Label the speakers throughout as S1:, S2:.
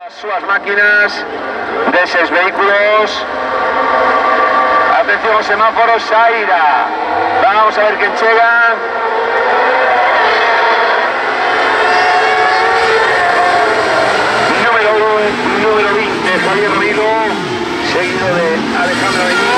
S1: Súas máquinas deses vehículos. Atención, semáforos, Saira. Vamos a ver quién llega. Número 20, Javier Ramiro, seguido de Alejandro Benítez.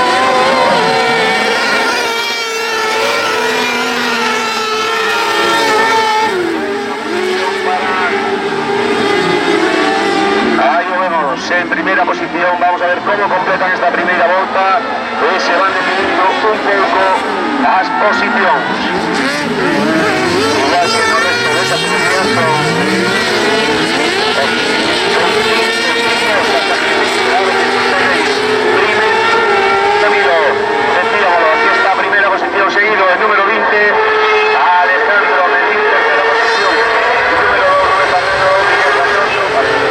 S1: En primera posición, vamos a ver cómo completan esta primera volta e se van definindo un pouco as posicións. Igual que no resto desa posición son Ramiro, decíamos, aquí está primera posición, seguido el número 20, Alejandro Medín, tercera posición, número 2, Rubén Barrero,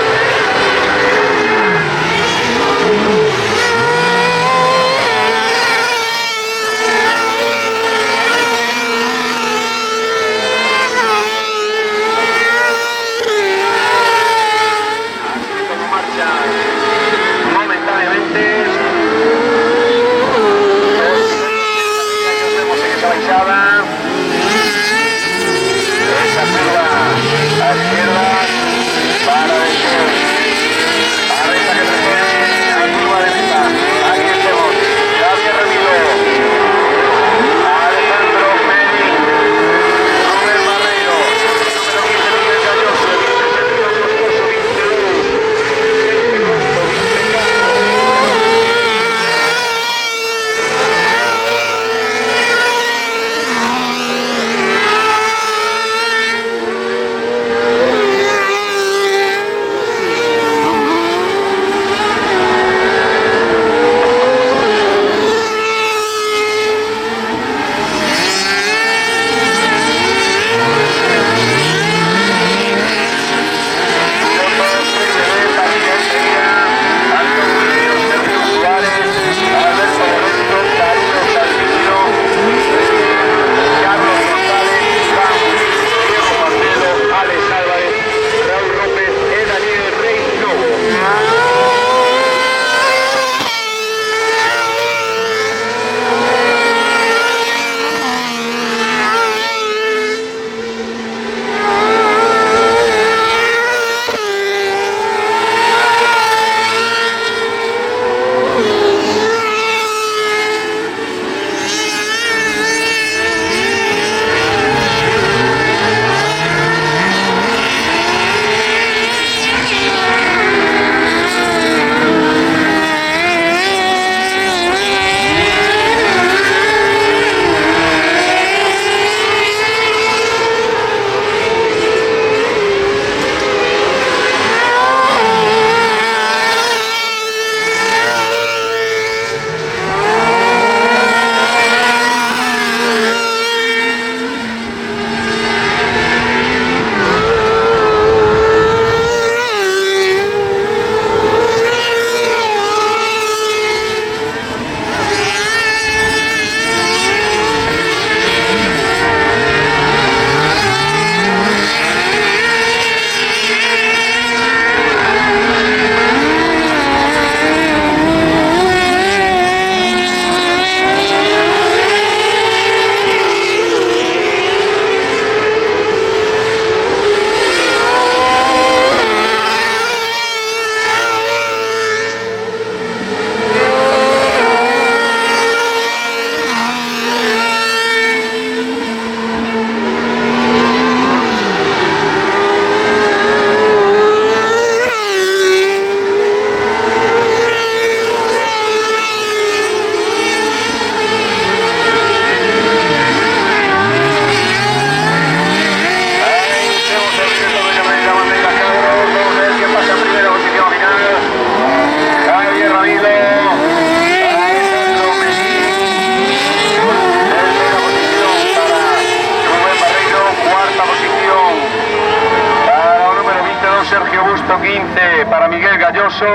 S1: Miguel Galloso, Sergio Busto 15 para Miguel Galloso,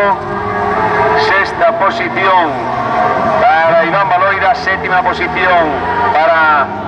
S1: sexta posición para Iván Baloira, séptima posición para